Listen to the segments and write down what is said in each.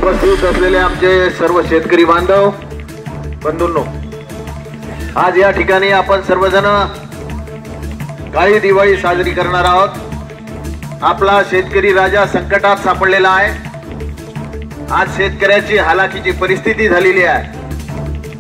उपस्थित असलेले आमचे सर्व शेतकरी बांधव बंधूंनो, आज या ठिकाणी आपण सर्वजण काळी दिवाळी साजरी करणार आहोत। आपला शेतकरी राजा संकटात सापडलेला आहे। आज शेतकऱ्याची हालाकीची परिस्थिती झालेली आहे,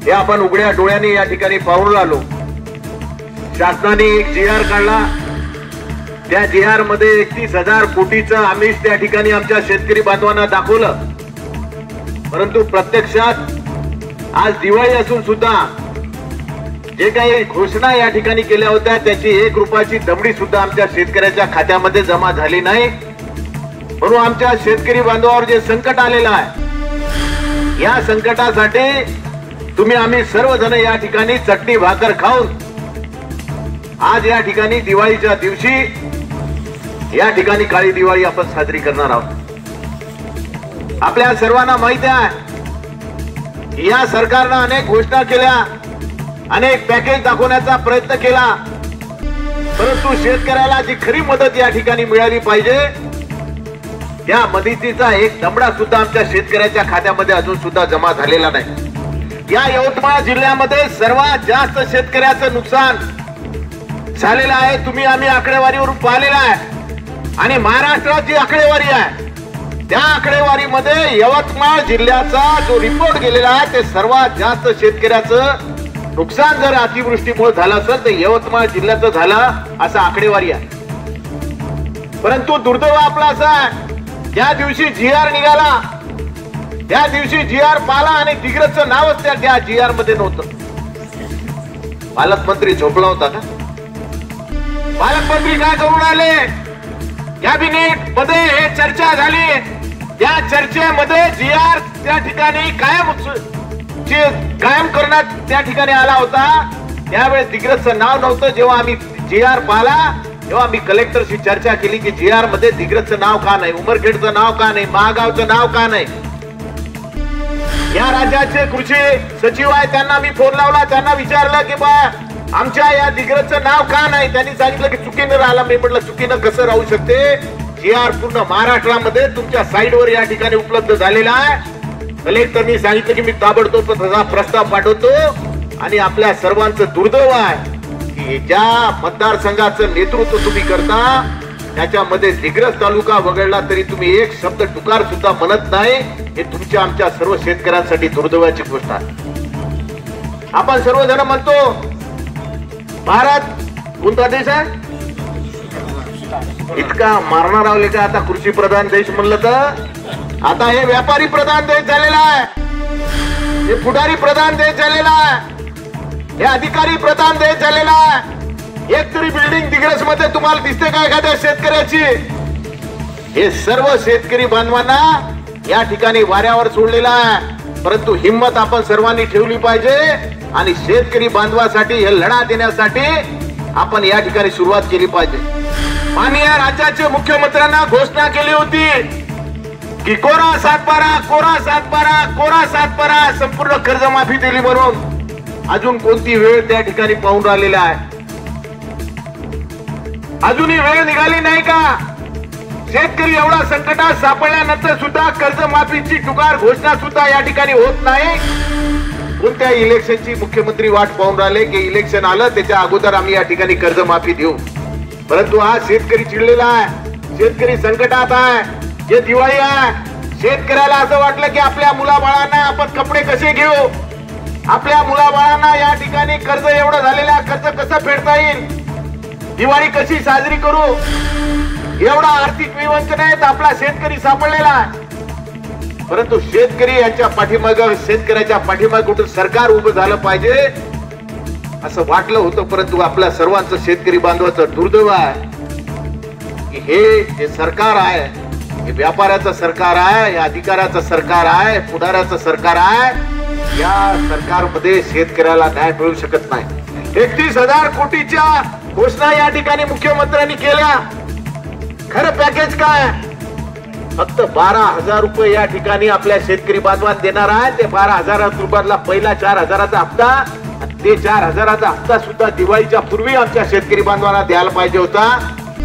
हे आपण उघड्या डोळ्यांनी या ठिकाणी पाहून आलो। शासनाने एक जीआर काढला, त्या जीआर मध्ये 31,000 कोटीचं आमिष त्या ठिकाणी आमच्या शेतकरी बांधवांना दाखवलं, परंतु प्रत्यक्षात आज दिवाळी असून सुद्धा जे काही घोषणा या ठिकाणी केल्या होत्या त्याची 1 रुपयाची दमडी सुद्धा आमच्या शेतकऱ्याच्या खात्यामध्ये जमा झाली नाही। म्हणून आमच्या शेतकरी बांधवावर जे संकट आलेलं आहे, या संकटासाठी तुम्ही आम्ही सर्वजण या ठिकाणी चटणी भाकर खाऊन आज या ठिकाणी दिवाळीच्या दिवशी या ठिकाणी काळी दिवाळी आपण साजरी करणार आहोत। आपल्या सर्वांना माहिती आहे, या सरकारने अनेक घोषणा केल्या, अनेक पॅकेज दाखवण्याचा प्रयत्न केला, परंतु शेतकऱ्याला जी खरी मदत या ठिकाणी मिळाली पाहिजे त्या मदतीचा एक दमडा सुद्धा आमच्या शेतकऱ्याच्या खात्यामध्ये अजून सुद्धा जमा झालेला नाही। या यवतमाळ जिल्ह्यामध्ये सर्वात जास्त शेतकऱ्याचं नुकसान झालेलं आहे, तुम्ही आम्ही आकडेवारीवरून पाहिलेलं आहे। आणि महाराष्ट्रात जी आकडेवारी आहे त्या आकडेवारीमध्ये यवतमाळ जिल्ह्याचा जो रिपोर्ट गेलेला आहे ते सर्वात जास्त शेतकऱ्याचं नुकसान जर अतिवृष्टीमुळे झालं असेल तर यवतमाळ जिल्ह्याचं झालं असं आकडेवारी आहे। परंतु दुर्दैव आपला असा आहे, ज्या दिवशी जीआर निघाला त्या दिवशी जीआर पाला आणि दिग्रजचं नावच त्या जीआर मध्ये नव्हतं। पालकमंत्री झोपला होता का? पालकमंत्री काय करून आले? कॅबिनेट मध्ये हे चर्चा झाली, त्या चर्चेमध्ये जीआर त्या ठिकाणी कायम करण्यात त्या ठिकाणी आला होता। त्यावेळेस दिग्रजचं नाव नव्हतं। जेव्हा आम्ही जीआर पाहिला तेव्हा आम्ही कलेक्टरशी चर्चा केली की जीआर मध्ये दिग्रजचं नाव का नाही, उमरखेडचं नाव का नाही, महागावचं नाव का नाही। या राज्याचे कृषी सचिव आहे, त्यांना मी फोन लावला, त्यांना विचारलं की बा आमच्या या दिग्रजचं नाव का नाही। त्यांनी सांगितलं की चुकीनं राहिला। मी म्हटलं चुकीनं कसं राहू शकते? जीआर पूर्ण महाराष्ट्रामध्ये तुमच्या साईडवर या ठिकाणी उपलब्ध झालेला आहे। कलेक्टरनी सांगितलं की मी ताबडतोब त्याचा प्रस्ताव पाठवतो। आणि आपल्या सर्वांचं दुर्दैव आहे की ज्या मतदारसंघाचं नेतृत्व तुम्ही करता त्याच्यामध्ये दिग्रज तालुका वगळला तरी तुम्ही एक शब्द टुकार सुद्धा म्हणत नाही। हे तुमच्या आमच्या सर्व शेतकऱ्यांसाठी दुर्दैवाची गोष्ट आहे। आपण सर्वजण म्हणतो भारत कोणता देश आहे? इतका मारणार आवले का आता कृषी प्रधान देश म्हणलं तर आता हे व्यापारी प्रधान देश झालेला आहे, हे पुढारी प्रधान देश झालेला आहे, हे अधिकारी प्रधान देश झालेला आहे। एक तरी बिल्डिंग दिग्रज मध्ये तुम्हाला दिसते का एखाद्या शेतकऱ्याची? हे सर्व शेतकरी बांधवांना या ठिकाणी वाऱ्यावर सोडलेला आहे। परंतु हिम्मत आपण सर्वांनी ठेवली पाहिजे आणि शेतकरी बांधवासाठी हे लढा देण्यासाठी आपण या ठिकाणी सुरुवात केली पाहिजे। माननीय राज्याचे मुख्यमंत्र्यांना घोषणा केली होती की कोरा 7/12 कोरा 7/12 कोरा 7/12 संपूर्ण कर्जमाफी दिली म्हणून। अजून कोणती वेळ त्या ठिकाणी पाहून राहिलेला आहे? अजूनही वेळ निघाली नाही का? शेतकरी एवढा संकटात सापडल्यानंतर सुद्धा कर्जमाफीची टुकार घोषणा सुद्धा या ठिकाणी होत नाही। कोणत्या इलेक्शनची मुख्यमंत्री वाट पाहून राहिले की इलेक्शन आलं त्याच्या अगोदर आम्ही या ठिकाणी कर्जमाफी देऊ। परंतु आज शेतकरी चिडलेला आहे, शेतकरी संकटात आहे, जे दिवाळी आहे। शेतकऱ्याला असं वाटलं की आपल्या मुलाबाळांना आपण कपडे कसे घेऊ, आपल्या मुलाबाळांना या ठिकाणी कर्ज एवढं झालेलं कर्ज कसं फेडता येईल, दिवाळी कशी साजरी करू, एवढा आर्थिक विवंचनेत आपला शेतकरी सापडलेला आहे। परंतु शेतकरी यांच्या पाठीमागे, शेतकऱ्याच्या पाठीमागे कुठं सरकार उभं झालं पाहिजे असं वाटलं होतं। परंतु आपल्या सर्वांचं शेतकरी बांधवाचं दुर्दैव आहे की हे जे सरकार आहे हे व्यापाऱ्याचं सरकार आहे, हे अधिकाऱ्याचं सरकार आहे, पुढाऱ्याचं सरकार आहे। या सरकारमध्ये शेतकऱ्याला न्याय मिळू शकत नाही। 31,000 कोटीच्या घोषणा या ठिकाणी मुख्यमंत्र्यांनी केल्या, खरं पॅकेज काय? फक्त 12,000 रुपये या ठिकाणी आपल्या शेतकरी बांधवांना देणार आहे। ते 12,000 रुपयाला पहिला 4,000चा हप्ता, ते 4,000चा हप्ता सुद्धा दिवाळीच्या पूर्वी आमच्या शेतकरी बांधवांना द्यायला पाहिजे होता।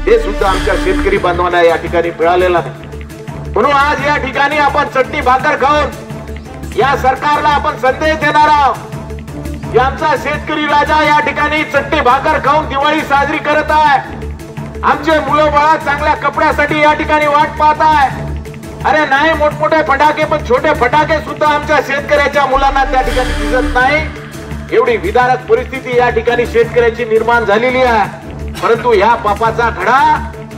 ते सुद्धा आमच्या शेतकरी बांधवांना या ठिकाणी मिळालेला नाही। म्हणून आज या ठिकाणी आपण चटणी भाकर खाऊन या सरकारला आपण संदेश देणार आहोत. आमचा शेतकरी राजा या ठिकाणी चटणी भाकर खाऊन दिवाळी साजरी करत आहे. आमचे मुलं बाळा चांगल्या कपड्यासाठी या ठिकाणी वाट पाहत आहे. अरे नाही मोठमोठे फटाके, पण छोटे फटाके सुद्धा आमच्या शेतकऱ्याच्या मुलांना त्या ठिकाणी दिसत नाही. एवढी विदारक परिस्थिती या ठिकाणी शेतकऱ्याची निर्माण झालेली आहे. परंतु या पापाचा घडा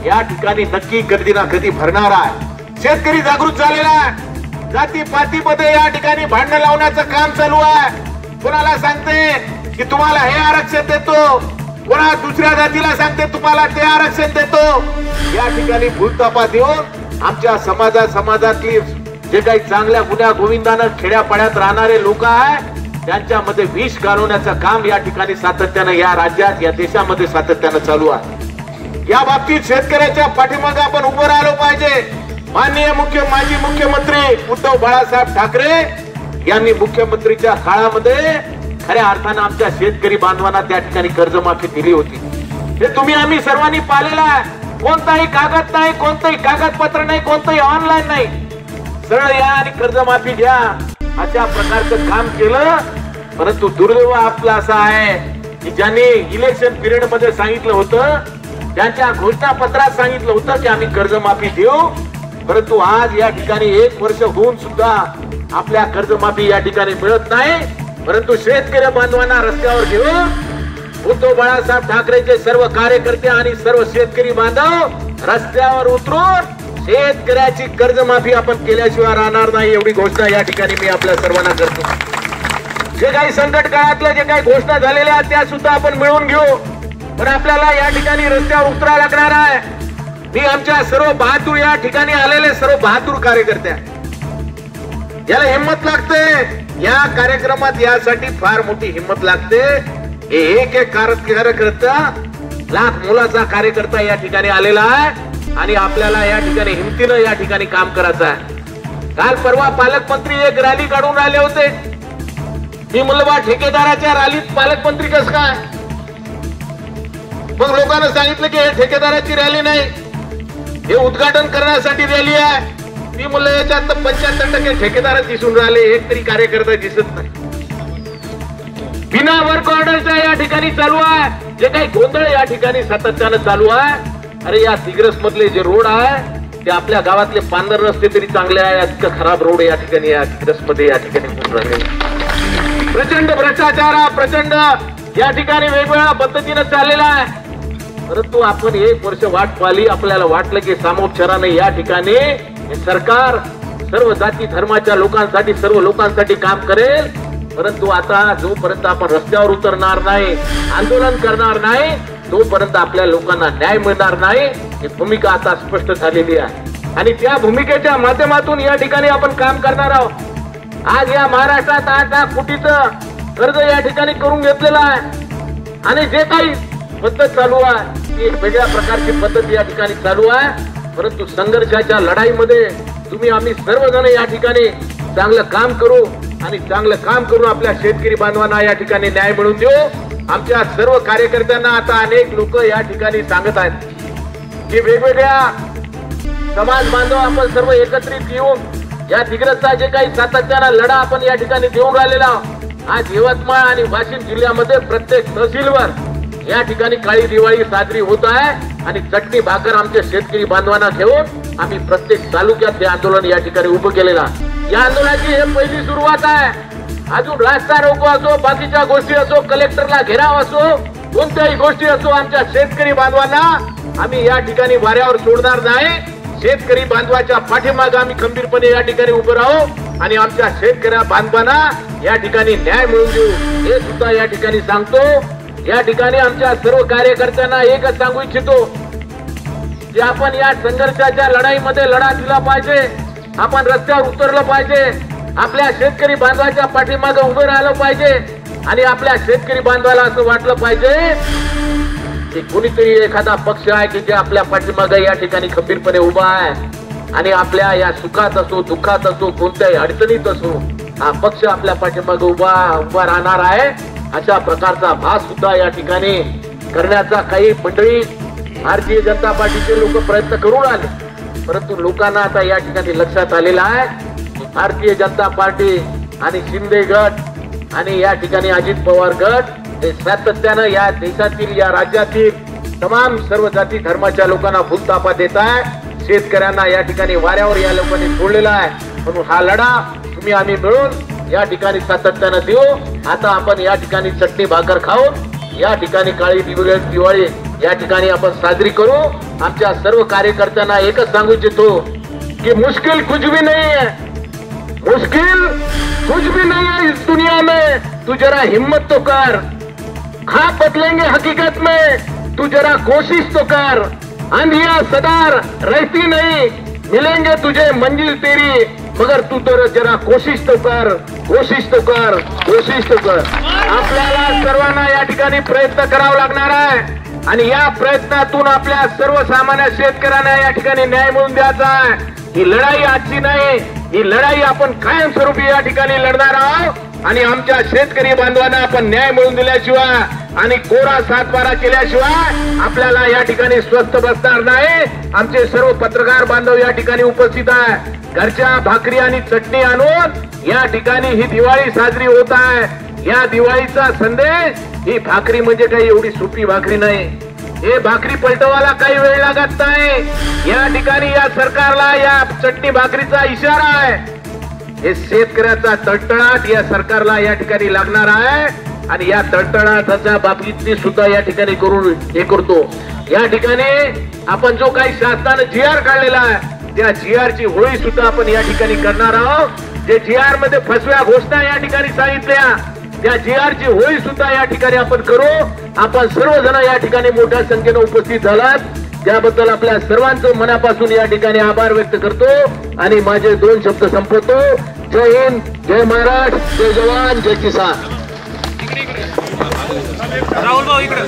या ठिकाणी नक्की कधी ना कधी भरणार आहे. शेतकरी जागृत झालेला आहे. जाती पातीमध्ये या ठिकाणी भांडण लावण्याचं काम चालू आहे. कोणाला सांगते की तुम्हाला हे आरक्षण देतो, कोणा दुसऱ्या जातीला सांगते तुम्हाला ते आरक्षण देतो. या ठिकाणी भूलतापा देऊन आमच्या समाजातली जे काही चांगल्या गुन्ह्या गोविंदानं खेड्यापाड्यात राहणारे लोक आहे त्यांच्यामध्ये विष घालवण्याचं काम या ठिकाणी सातत्यानं या राज्यात या देशामध्ये सातत्यानं चालू आहे. या बाबतीत शेतकऱ्याच्या पाठीमागे आपण उभं राहिलो पाहिजे. माननीय माजी मुख्यमंत्री उद्धव बाळासाहेब ठाकरे यांनी मुख्यमंत्रीच्या काळामध्ये खऱ्या अर्थानं आमच्या शेतकरी बांधवांना त्या ठिकाणी कर्जमाफी दिली होती. हे तुम्ही आम्ही सर्वांनी पाहिलेलं आहे. कोणताही कागद नाही, कोणतंही कागदपत्र नाही, कोणतंही ऑनलाईन नाही. सरळ या आणि कर्जमाफी घ्या अशा प्रकारचं काम केलं. परंतु दुर्दैव आपला असा आहे की ज्यांनी इलेक्शन पिरियड मध्ये सांगितलं होतं, त्यांच्या घोषणापत्रात सांगितलं होतं की आम्ही कर्जमाफी देऊ, परंतु आज या ठिकाणी 1 वर्ष होऊन सुद्धा आपल्या कर्जमाफी या ठिकाणी मिळत नाही. परंतु शेतकरी बांधवांना रस्त्यावर घेऊन उद्धव बाळासाहेब ठाकरेचे सर्व कार्यकर्ते आणि सर्व शेतकरी बांधव रस्त्यावर उतरून शेतकऱ्याची कर्जमाफी आपण केल्याशिवाय राहणार नाही एवढी घोषणा या ठिकाणी मी आपल्या सर्वांना करतो. जे काही संकट काळातल्या जे काही घोषणा झालेल्या आहेत त्या सुद्धा आपण मिळवून घेऊ. पण आपल्याला या ठिकाणी रस्त्यावर उतरायला लागणार आहे. मी आमच्या सर्व बहादूर या ठिकाणी आलेले सर्व बहादूर कार्यकर्ते याला हिंमत लागते. या कार्यक्रमात यासाठी फार मोठी हिंमत लागते. एक कार्यकर्ता लाख मुलाचा कार्यकर्ता या ठिकाणी आलेला आहे आणि आपल्याला या ठिकाणी हिमतीनं या ठिकाणी काम करायचं आहे. काल परवा पालकमंत्री एक रॅली काढून राहिले होते. मी म्हणलं बा ठेकेदाराच्या रॅलीत पालकमंत्री कसं काय? मग लोकांना सांगितलं की हे ठेकेदाराची रॅली नाही, हे उद्घाटन करण्यासाठी रॅली आहे. मी म्हणलं याच्यात 75% ठेकेदार दिसून राहिले, एक तरी कार्यकर्ता दिसत नाही. बिना वर्क ऑर्डरचा या ठिकाणी चालू आहे. जे काही गोंधळ या ठिकाणी सातत्यानं चालू आहे. अरे या दिग्रस मधले जे रोड आहे ते आपल्या गावातले 15 रस्ते तरी चांगले आहे, इतकं खराब रोड या ठिकाणी या दिग्रस मध्ये या ठिकाणी होऊन राहिले. प्रचंड भ्रष्टाचार प्रचंड या ठिकाणी वेगवेगळ्या पद्धतीनं चाललेला आहे. परंतु आपण 1 वर्ष वाट पाहिली. आपल्याला वाटलं की सामोपचाराने या ठिकाणी हे सरकार सर्व जाती धर्माच्या लोकांसाठी सर्व लोकांसाठी काम करेल. परंतु आता जोपर्यंत आपण रस्त्यावर उतरणार नाही, आंदोलन करणार नाही, तोपर्यंत आपल्या लोकांना न्याय मिळणार नाही. ही भूमिका आता स्पष्ट झालेली आहे आणि त्या भूमिकेच्या माध्यमातून या ठिकाणी आपण काम करणार आहोत. आज या महाराष्ट्रात 8 लाख कोटीचं कर्ज या ठिकाणी करून घेतलेलं आहे आणि जे काही पद्धत चालू आहे ती एक वेगळ्या प्रकारची पद्धत या ठिकाणी चालू आहे. परंतु संघर्षाच्या लढाईमध्ये तुम्ही आम्ही सर्वजण या ठिकाणी चांगलं काम करू आणि चांगलं काम करून आपल्या शेतकरी बांधवांना या ठिकाणी न्याय मिळवून देऊ. आमच्या सर्व कार्यकर्त्यांना आता अनेक लोक या ठिकाणी सांगत आहेत की वेगवेगळ्या समाज बांधव आपण सर्व एकत्रित येऊन या दिग्रसचा जे काही सातत्यानं लढा आपण या ठिकाणी देऊन राहिलेला. आज यवतमाळ आणि वाशिम जिल्ह्यामध्ये प्रत्येक तहसीलवर या ठिकाणी काळी दिवाळी साजरी होत आहे आणि चटणी भाकर आमच्या शेतकरी बांधवांना घेऊन आम्ही प्रत्येक तालुक्यात हे आंदोलन या ठिकाणी उभं केलेलं. या आंदोलनाची हे पहिली सुरुवात आहे. अजून रास्ता रोको असो, बाकीच्या गोष्टी असो, कलेक्टरला घेराव असो, कोणत्याही गोष्टी असो, आमच्या शेतकरी बांधवांना आम्ही या ठिकाणी वाऱ्यावर सोडणार नाही. शेतकरी बांधवाच्या पाठीमागे आम्ही खंबीरपणे या ठिकाणी उभं राहू आणि आमच्या शेतकऱ्या बांधवांना या ठिकाणी न्याय मिळवून देऊ हे सुद्धा या ठिकाणी सांगतो. या ठिकाणी आमच्या सर्व कार्यकर्त्यांना एकच सांगू इच्छितो की आपण या संघर्षाच्या लढाईमध्ये लढा दिला पाहिजे. आपण रस्त्यावर उतरलं पाहिजे. आपल्या शेतकरी बांधवाच्या पाठीमागे उभे राहिलं पाहिजे आणि आपल्या शेतकरी बांधवाला असं वाटलं पाहिजे की कोणीतरी एखादा पक्ष आहे की जे आपल्या पाठीमागे या ठिकाणी खंबीरपणे उभा आहे आणि आपल्या या सुखात असो दुःखात असो कोणत्याही अडचणीत असो हा पक्ष आपल्या पाठीमागे उभा राहणार आहे. अशा प्रकारचा भास सुद्धा या ठिकाणी करण्याचा काही मंडळी भारतीय जनता पार्टीचे लोक प्रयत्न करून आले. परंतु लोकांना आता या ठिकाणी लक्षात आलेलं आहे की भारतीय जनता पार्टी आणि शिंदे गट आणि या ठिकाणी अजित पवार गट हे सातत्यानं या देशातील या राज्यातील तमाम सर्व जाती धर्माच्या लोकांना भूलतापा देत आहे. शेतकऱ्यांना या ठिकाणी वाऱ्यावर या लोकांनी सोडलेला आहे. म्हणून हा लढा तुम्ही आम्ही मिळून या ठिकाणी सातत्यानं देऊ. आता आपण या ठिकाणी चटणी भाकर खाऊन या ठिकाणी काळी दिवाळी या ठिकाणी आपण साजरी करू. आमच्या सर्व कार्यकर्त्यांना एकच सांगू इच्छितो की मुश्किल कुछ भी नहीं है, मुश्किल कुछ भी नहीं है इस दुनिया में. तू जरा हिम्मत तो कर, हाँ बदलेंगे हकीकत में, तू जरा कोशिश तो कर. आंधियां सदार रहती नहीं, मिलेंगे तुझे मंजिल तेरी, मगर तू तर जरा कोशिश तो कर, कोशिश तो कर, कोशिश तो कर. आपल्याला सर्वांना या ठिकाणी प्रयत्न करावा लागणार आहे आणि या प्रयत्नातून आपल्या सर्वसामान्य शेतकऱ्यांना या ठिकाणी न्याय मिळवून द्यायचा आहे. ही लढाई आजची नाही, ही लढाई आपण कायमस्वरूपी या ठिकाणी लढणार आहोत आणि आमच्या शेतकरी बांधवांना आपण न्याय मिळवून दिल्याशिवाय आणि कोरा सातबारा केल्याशिवाय आपल्याला या ठिकाणी स्वस्थ बसणार नाही. आमचे सर्व पत्रकार बांधव या ठिकाणी उपस्थित आहे. घरच्या भाकरी आणि चटणी आणून या ठिकाणी ही दिवाळी साजरी होत आहे. या दिवाळीचा संदेश ही भाकरी म्हणजे काही एवढी सोपी भाकरी नाही. हे भाकरी पलटवायला काही वेळ लागत नाही. या ठिकाणी या सरकारला या चटणी भाकरीचा इशारा आहे. हे शेतकऱ्याचा तळतळाट या सरकारला या ठिकाणी लागणार आहे आणि या तळतळाटाच्या बाबतीत सुद्धा या ठिकाणी करून हे करतो. या ठिकाणी आपण जो काही शासनाने GR काढलेला आहे त्या GR ची होळी सुद्धा आपण या ठिकाणी करणार आहोत. जे GR मध्ये फसव्या घोषणा या ठिकाणी सांगितल्या त्या GR ची होळी सुद्धा या ठिकाणी आपण करू. आपण सर्वजण या ठिकाणी मोठ्या संख्येने उपस्थित झालात त्याबद्दल आपल्या सर्वांचं मनापासून या ठिकाणी आभार व्यक्त करतो आणि माझे 2 शब्द संपवतो. जय हिंद, जय महाराष्ट्र, जय जवान, जय किसान. राहुल भाऊ इकडे